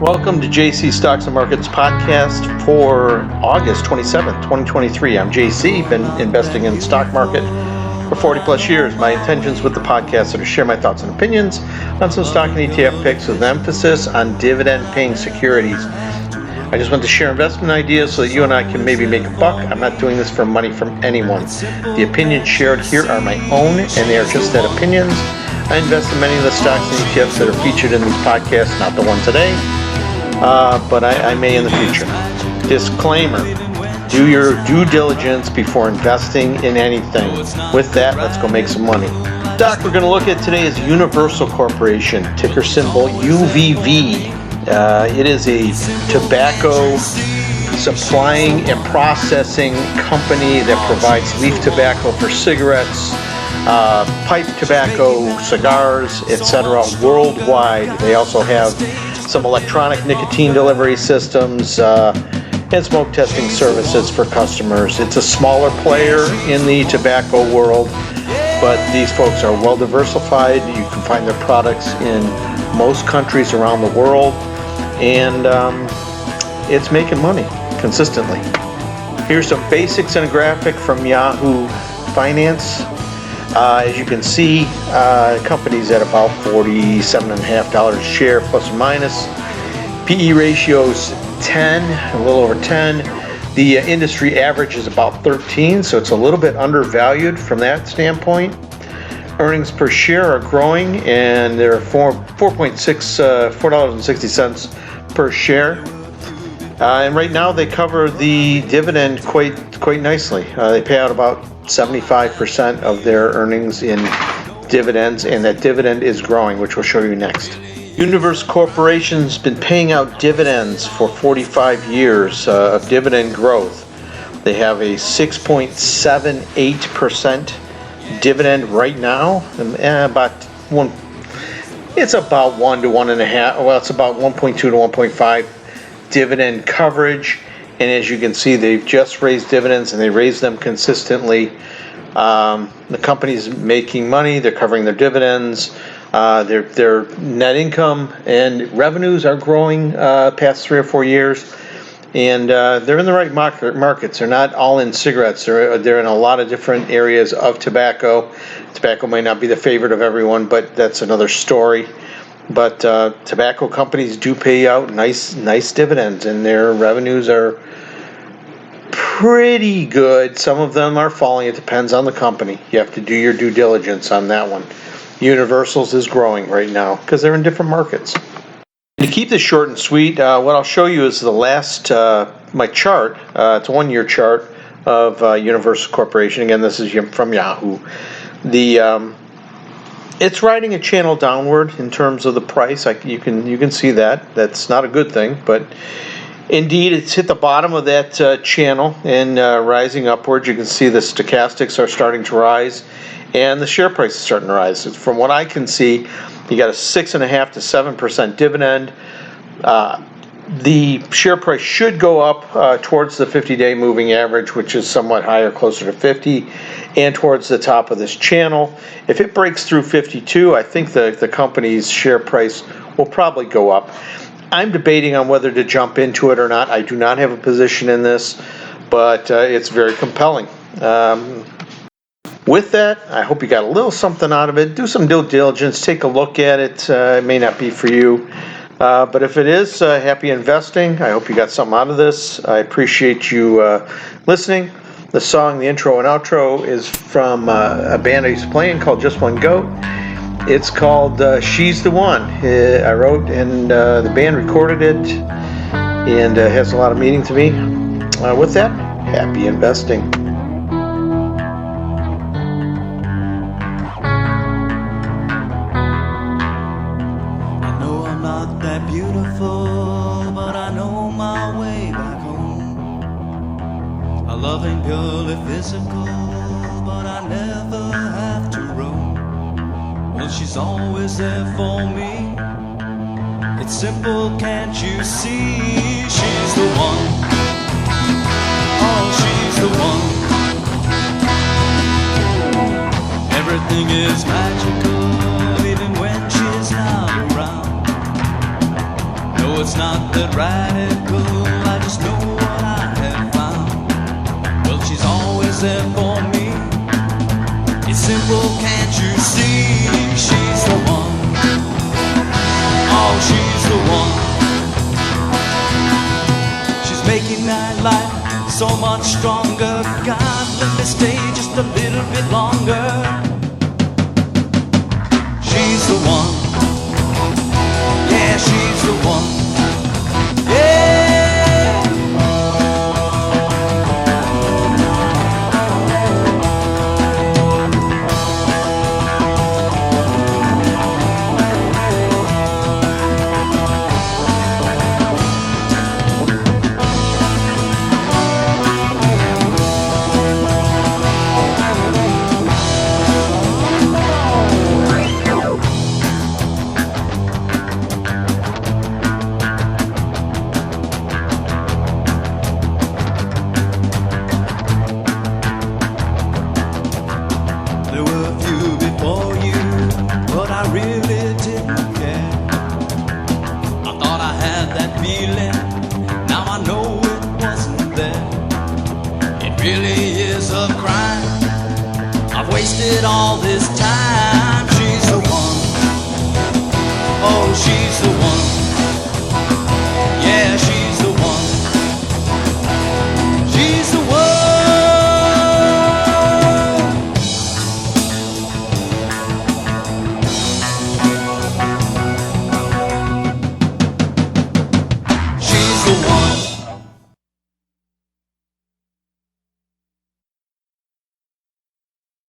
Welcome to JC Stocks and Markets podcast for August 27th, 2023. I'm JC, been investing in the stock market for 40 plus years. My intentions with the podcast are to share my thoughts and opinions on some stock and ETF picks with an emphasis on dividend paying securities. I just want to share investment ideas so that you and I can maybe make a buck. I'm not doing this for money from anyone. The opinions shared here are my own, and they are just that, opinions. I invest in many of the stocks and ETFs that are featured in these podcasts, not the one today, but I may in the future. Disclaimer: do your due diligence before investing in anything. With that, let's go make some money. The stock we're going to look at today is Universal Corporation, ticker symbol UVV. It is a tobacco supplying and processing company that provides leaf tobacco for cigarettes, pipe tobacco, cigars, etc. worldwide. They also have some electronic nicotine delivery systems and smoke testing services for customers. It's a smaller player in the tobacco world, but these folks are well diversified. You can find their products in most countries around the world, and it's making money consistently. Here's some basics in a graphic from Yahoo Finance. As you can see, company's at about $47.50 a share, plus or minus. PE ratio's 10, a little over 10. The industry average is about 13, so it's a little bit undervalued from that standpoint. Earnings per share are growing, and they're $4.60 per share. And right now they cover the dividend quite nicely. They pay out about 75% of their earnings in dividends, and that dividend is growing, which we'll show you next. Universal Corporation's been paying out dividends for 45 years of dividend growth. They have a 6.78% dividend right now, it's about 1 to 1.5. Well, it's about 1.2 to 1.5 dividend coverage. And as you can see, they've just raised dividends, and they raise them consistently. The company's making money. They're covering their dividends. Their net income and revenues are growing past 3 or 4 years. And they're in the right markets. They're not all in cigarettes. They're in a lot of different areas of tobacco. Tobacco might not be the favorite of everyone, but that's another story. But tobacco companies do pay out nice dividends, and their revenues are pretty good. Some of them are falling. It depends on the company. You have to do your due diligence on that one. Universal's is growing right now because they're in different markets. To keep this short and sweet, what I'll show you is the last, my chart. It's a 1 year chart of Universal Corporation. Again, this is from Yahoo. It's riding a channel downward in terms of the price. You can see that. That's not a good thing, but indeed it's hit the bottom of that channel and rising upwards. You can see the stochastics are starting to rise, and the share price is starting to rise. From what I can see, you got a 6.5 to 7% dividend. The share price should go up towards the 50-day moving average, which is somewhat higher, closer to 50, and towards the top of this channel. If it breaks through 52, I think the company's share price will probably go up. I'm debating on whether to jump into it or not. I do not have a position in this, but it's very compelling. With that, I hope you got a little something out of it. Do some due diligence. Take a look at it. It may not be for you. But if it is, happy investing. I hope you got something out of this. I appreciate you listening. The song, the intro and outro, is from a band I used to play in called Just One Goat. It's called She's the One. I wrote, and the band recorded it, and it has a lot of meaning to me. With that, happy investing. Beautiful, but I know my way back home. A loving girl is physical, but I never have to roam. Well, she's always there for me. It's simple, can't you see? She's the one. Oh, she's the one. Everything is magical, even when she's not around. it's not that radical, I just know what I have found. Well, she's always there for me. It's simple, can't you see? She's the one. Oh, she's the one. She's making my life so much stronger. God, let me stay just a little bit longer. She's the one. Yeah, she's the one. Yeah. There were a few before you, but I really didn't care. I thought I had that feeling, now I know it wasn't there. It really is a crime, I've wasted all this time.